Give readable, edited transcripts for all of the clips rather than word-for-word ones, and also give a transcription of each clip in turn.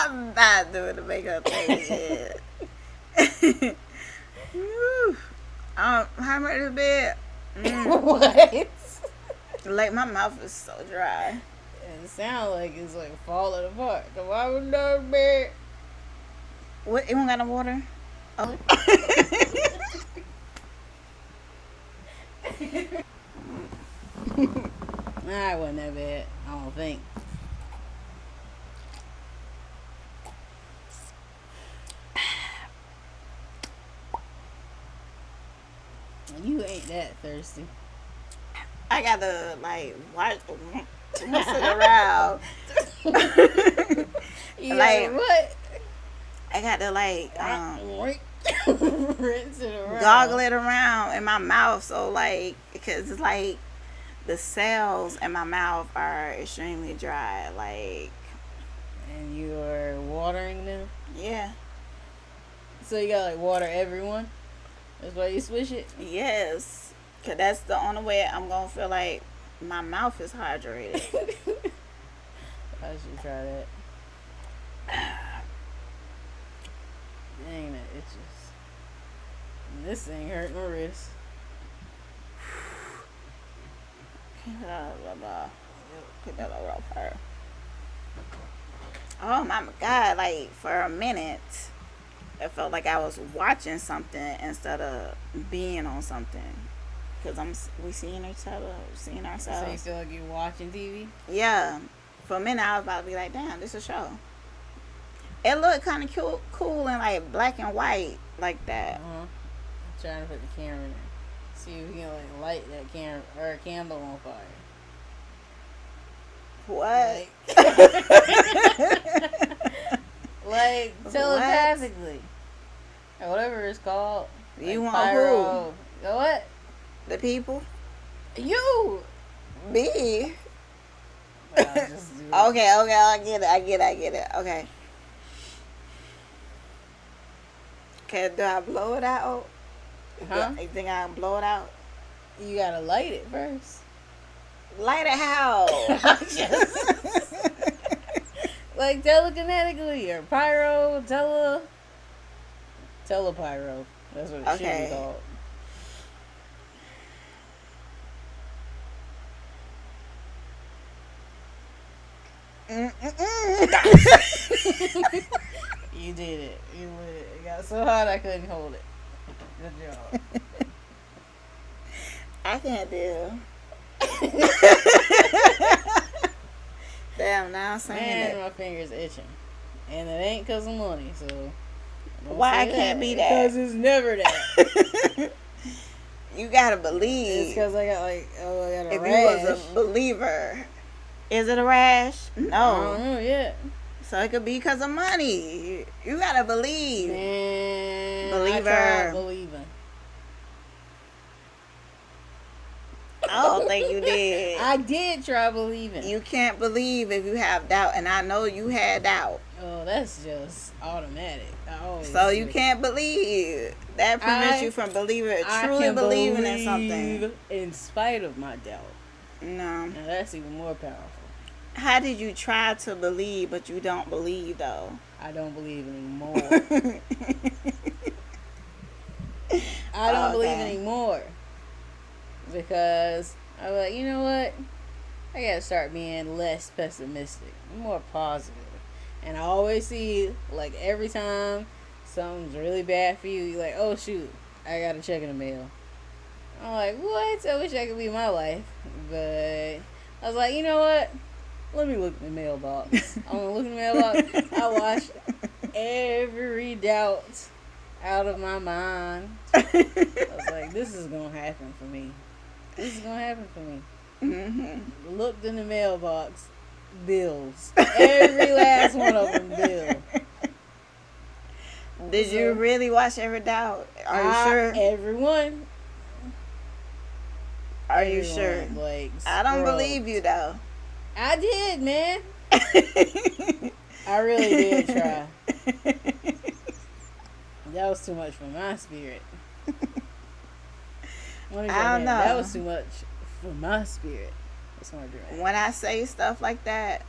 I'm not doing the makeup thing yet. How much is the bed? What? Like, my mouth is so dry. It sounds like it's like falling apart. Come on, with no bed. What? You don't got no water? Oh. Nah, it wasn't that bad. I don't think. You ain't that thirsty. I gotta, like, watch it around. You like, what? I gotta, like, rinse it around. goggle it around in my mouth. So, like, because it's like the cells in my mouth are extremely dry. Like, and you are watering them? Yeah. So you gotta, like, water everyone? That's why you swish it? Yes. Because that's the only way I'm gonna feel like my mouth is hydrated. I should try that. Dang, that itches. And this thing hurt my wrist. Put that over off her. Oh my God! Like, for a minute, it felt like I was watching something instead of being on something. Cause we seeing each other, seeing ourselves. So you feel like you're watching TV? Yeah. For a minute, I was about to be like, "Damn, this is a show." It looked kind of cool and like black and white like that. I'm trying to put the camera in there. See if we can like light that camera or candle on fire. What? Like telepathically. Or whatever it's called. You like want pyro. who? What? The people? You! Me? Just do it. Okay, I get it. Okay. Okay, do I blow it out? Huh? You think I can blow it out? You gotta light it first. Light it how? Like telekinetically or pyro, telepyro. That's what it should be called. You did it. You did it. It got so hot I couldn't hold it. Good job. I can't do. Damn, now I'm saying Man, it. my fingers itching. And it ain't because of money, so. Why I can't be that? Because it's never that. You gotta believe. It's because I got a if rash. you was a believer. Is it a rash? No. I don't know yet. So it could be because of money. You gotta believe. Man, Believer. I tried believing. I don't think you did. I did try believing. You can't believe if you have doubt, and I know you had doubt. Oh, that's just automatic. So you can't believe. That prevents you from truly believing in something. In spite of my doubt. No. Now that's even more powerful. How did you try to believe, but you don't believe, though? I don't believe anymore. I don't believe anymore. Because I'm like, you know what? I gotta start being less pessimistic, more positive. And I always see, like, every time something's really bad for you, you're like, oh shoot, I got a check in the mail. I'm like, what? I wish I could be my life. But I was like, you know what? Let me look in the mailbox. I'm gonna look in the mailbox. I wash every doubt out of my mind. I was like, this is gonna happen for me. This is gonna happen for me. Mm-hmm. Looked in the mailbox. Bills. Every last one of them bill. Did you really wash every doubt? Are you sure? Everyone. Are you sure? Like, I don't believe you, though. I did, man. I really did try. That was too much for my spirit. I don't know. That was too much for my spirit. When I say stuff like that,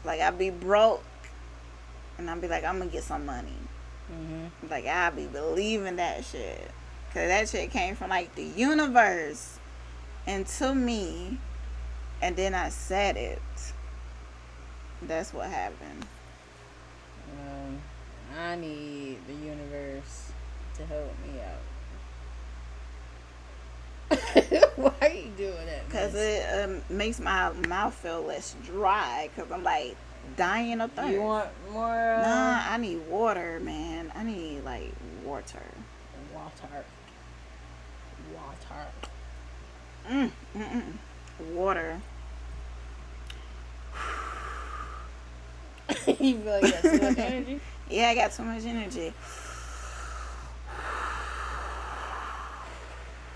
like I be broke and I'll be like, I'm gonna get some money. Mm-hmm. Like, I'll be believing that shit. Because that shit came from, like, the universe into me. And then I said it. That's what happened. I need the universe to help me out. Why are you doing that? Because it makes my mouth feel less dry. Because I'm, like, dying of thirst. You want more? Nah, I need water, man. I need, like, water. Water. You feel like you got too much energy? Yeah, I got too much energy.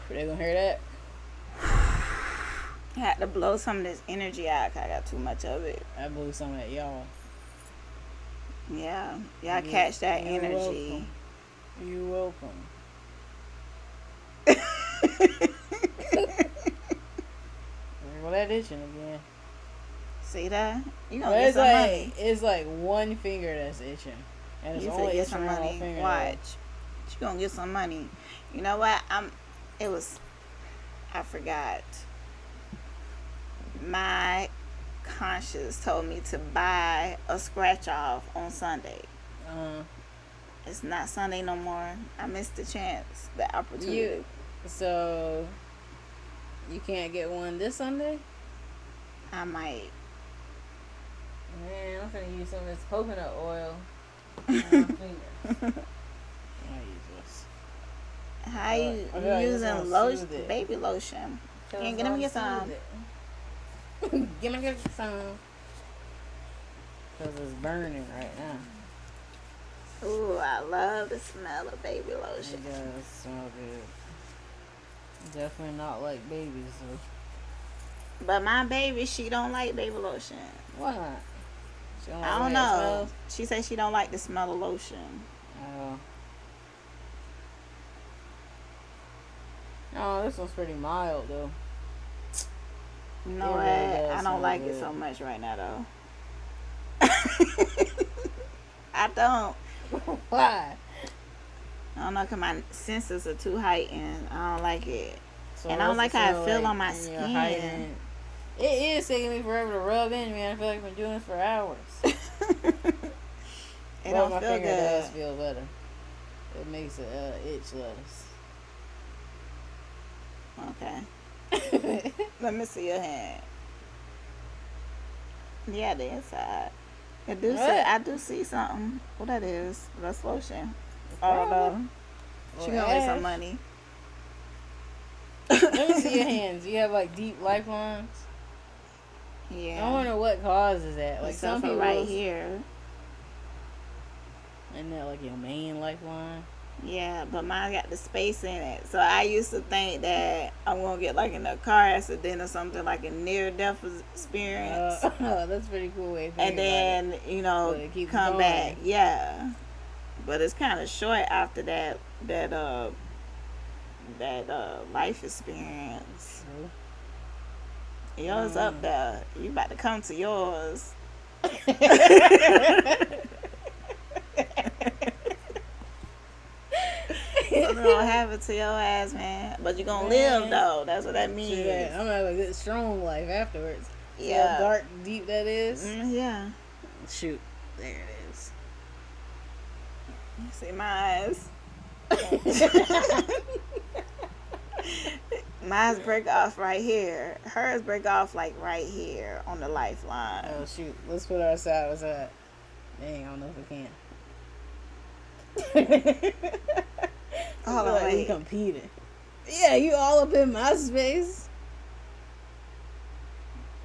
They gonna hear that? I had to blow some of this energy out because I got too much of it. I blew some of that, y'all. Yeah. Y'all catch that energy. You're welcome. Well, that itching again. See that? You gonna get some money. It's like one finger that's itching. And it's only get some money. Finger. Watch. You gonna get some money. You know what? I forgot. My conscience told me to buy a scratch off on Sunday. It's not Sunday no more. I missed the chance, the opportunity. So you can't get one this Sunday? I might. Man, I'm finna use some of this coconut oil on my fingers. I use this. How you using lotion, baby lotion? Can you let me get some? Give me some. Because it's burning right now. Ooh, I love the smell of baby lotion. It does smell good. Definitely not like babies, though. But my baby, she don't like baby lotion. Why not? She don't like I don't know. She said she don't like the smell of lotion. Oh, this one's pretty mild, though. You know what? I don't like it so much right now, though. I don't. Why? I don't know, because my senses are too heightened. I don't like it. So and I don't like how it feel on my skin. It is taking me forever to rub in, man. I feel like I've been doing this for hours. It don't my feel finger good. does feel better. It makes it itch less. Okay. Let me see your hand. Yeah, the inside. I do see something. What that is? That's lotion. I don't know. She gonna get some money. Let me see your hands. You have like deep lifelines. Yeah. I wonder what causes that. Like some people right here. Isn't that like your main lifeline? Yeah, but mine got the space in it. So I used to think that I'm gonna get like in a car accident or something, like a near-death experience. That's a pretty cool way of thinking and then, you know, come back. Yeah. But it's kind of short after that life experience. Yours up there. You about to come to yours. You're gonna have it to your ass, man. But you're gonna live though. That's what that means. I'm gonna have a good strong life afterwards. Yeah. See how dark, deep that is. Yeah. Shoot, there it is. See my eyes. Mine's break off right here. Hers break off like right here on the lifeline. Oh shoot, let's put our side by side. Dang, I don't know if we can. Hold on, like we competing. Yeah, you all up in my space.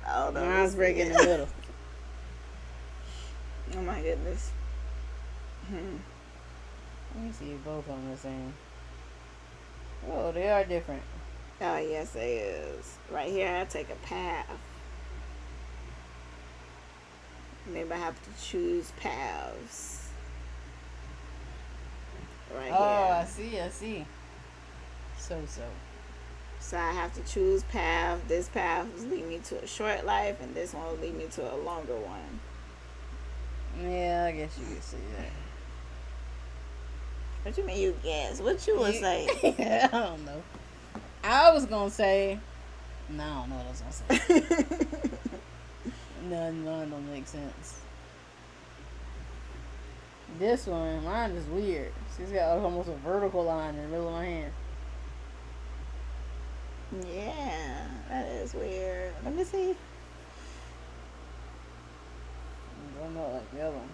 Oh no, mine's breaking in the middle. Oh my goodness. Let me see if both on the same. Oh, they are different. Oh yes, it is. Right here, I take a path. Maybe I have to choose paths. Right here. I see. So. So I have to choose path. This path will lead me to a short life, and this one will lead me to a longer one. Yeah, I guess you could say that. What you mean you guess? What you would say? I don't know. I was gonna say. No, I don't know what I was gonna say. None don't make sense. This one, mine is weird. She's got almost a vertical line in the middle of my hand. Yeah, that is weird. Let me see. I don't know, like the other one.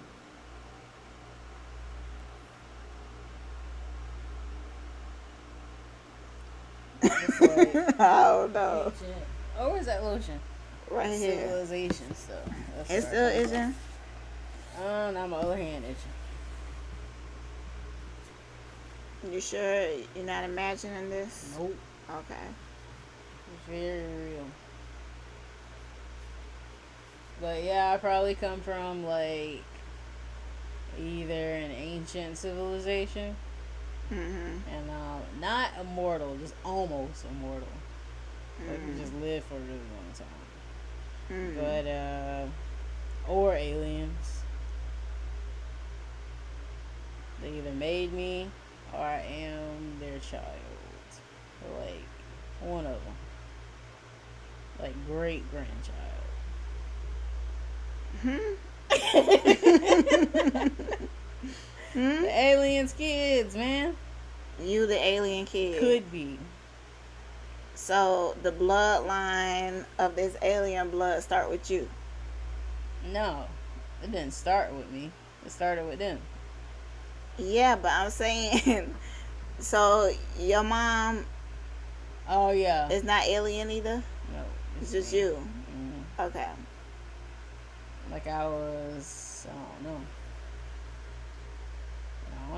It's like Oh no. ancient. Oh, where's that lotion? Right here. Civilization stuff. It's still itching? Oh, now my other hand itching. You sure you're not imagining this? Nope. Okay. It's very real. But yeah, I probably come from like either an ancient civilization and not immortal, just almost immortal. Like we just lived for a really long time. But or aliens. They either made me or I am their child. Or like one of them. Like great grandchild. The aliens' kids, man. You the alien kid. Could be. So the bloodline of this alien blood start with you. No, it didn't start with me. It started with them. Yeah, but I'm saying, so your mom. Oh yeah. Is not alien either. No, it's just you. Mm-hmm. Okay. Like I was, I don't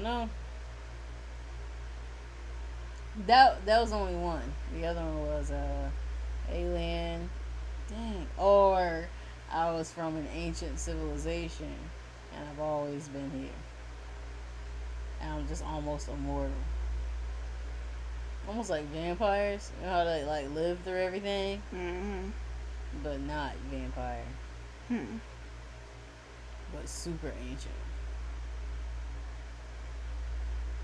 know. That was only one. The other one was alien. Dang. Or I was from an ancient civilization and I've always been here. And I'm just almost immortal. Almost like vampires. You know how they like live through everything? But not vampire. But super ancient.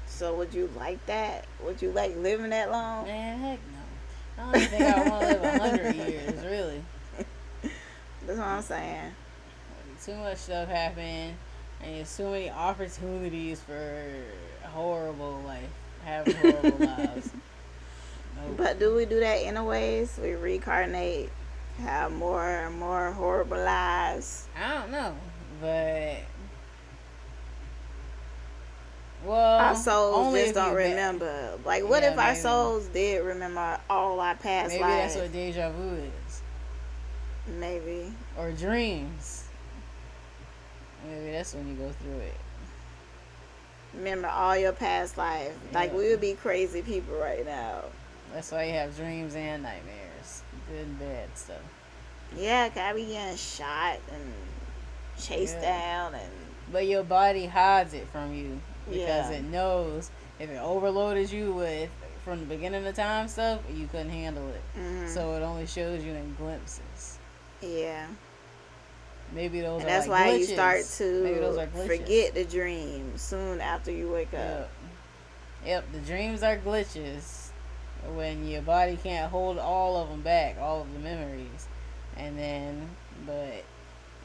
So would you like that? Would you like living that long? Man, heck no. I don't even think I want to live 100 years, really. That's what I'm saying. Like, too much stuff happened, and there's so many opportunities for horrible life, having horrible lives. Nope. But do we do that anyways? We reincarnate, have more and more horrible lives. I don't know, but well, our souls just don't remember. Like, what if our souls did remember all our past lives? Maybe that's what deja vu is. Maybe. Or dreams. Maybe that's when you go through it. Remember all your past life. Like, we would be crazy people right now. That's why you have dreams and nightmares. Good and bad stuff. Yeah, 'cause I be getting shot and chased down. But your body hides it from you. Because it knows if it overloaded you with from the beginning of time stuff, you couldn't handle it. So it only shows you in glimpses. Yeah. Maybe those and are that's like why glitches. You start to Maybe those are forget the dream soon after you wake up. Yep, the dreams are glitches when your body can't hold all of them back, all of the memories. And then, but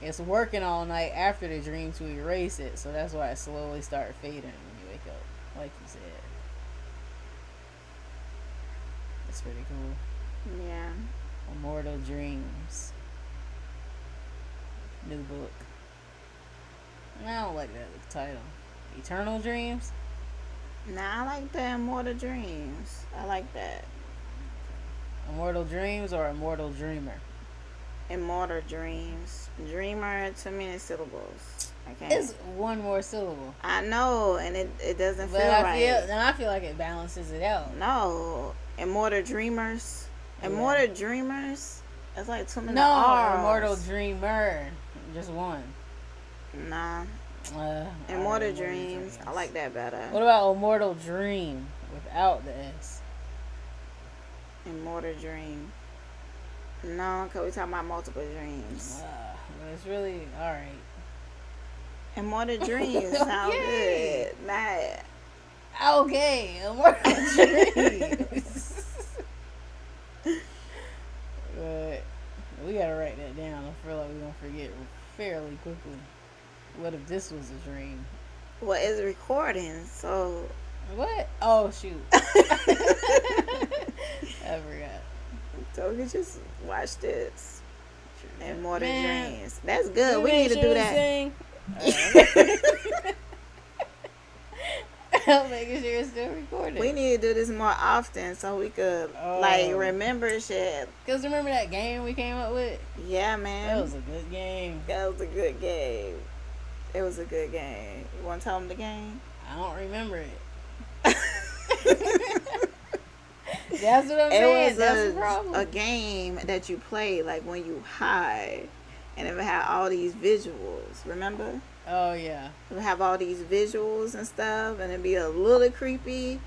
it's working all night after the dream to erase it, so that's why it slowly starts fading when you wake up, like you said. That's pretty cool. Yeah. Immortal Dreams. New book. I don't like that title. Eternal Dreams? Nah, I like the Immortal Dreams. I like that. Immortal Dreams or Immortal Dreamer? Immortal Dreams. Dreamer, too many syllables. I can't. It's one more syllable. I know, and it doesn't feel right. I feel like it balances it out. No. Immortal Dreamers. Immortal Dreamers? That's like too many R's. Immortal Dreamer. Just one. Nah. Immortal Dreams. I like that better. What about Immortal Dream without the S? Immortal Dream. No, because we're talking about multiple dreams. But it's really alright. Immortal dreams sound good. Nah. Okay, immortal dreams. But we gotta write that down. I feel like we're gonna forget fairly quickly. What if this was a dream? Well, it's recording, so. What? Oh, shoot. I forgot. So we just watch this. Immortal Man, dreams. That's good. We need to do that. I'm making sure it's still recording. We need to do this more often so we could like remember shit. Cause remember that game we came up with? Yeah, man. That was a good game. That was a good game. It was a good game. You want to tell them the game? I don't remember it. That's what I'm saying. That's the problem. A game that you play like when you high, and it would have all these visuals. Remember? Oh yeah. It would have all these visuals and stuff, and it'd be a little creepy,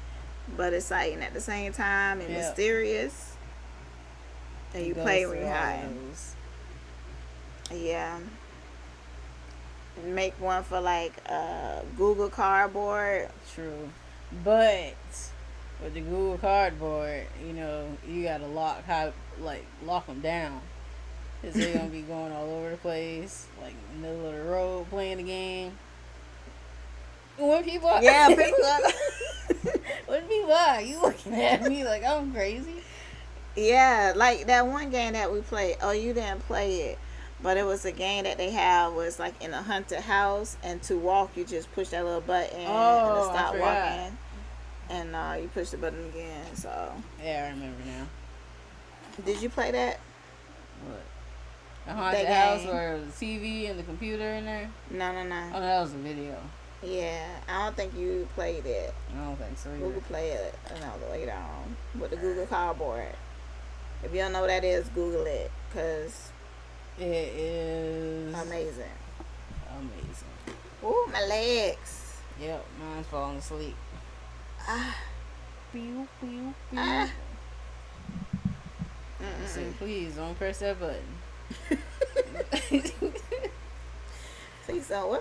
but exciting at the same time and mysterious. And you play when you're high. Yeah. Make one for like Google Cardboard. True, but with the Google Cardboard, you know, you gotta lock them down, cause they're gonna be going all over the place, like in the middle of the road playing the game. When people are, when people are, you looking at me like I'm crazy? Yeah, like that one game that we played. Oh, you didn't play it. But it was a game that they had was like in a haunted house, and to walk you just push that little button and stop walking, and you push the button again. So yeah, I remember now. Did you play that? What? A haunted house where the TV and the computer in there? No. Oh, no, that was a video. Yeah, I don't think you played it. I don't think so either. Google play it later on with the Google Cardboard. If you don't know what that is, Google it, cause it is amazing. Ooh, my legs. Yep, mine's falling asleep. Pew, pew, pew. So please don't press that button. Please don't. What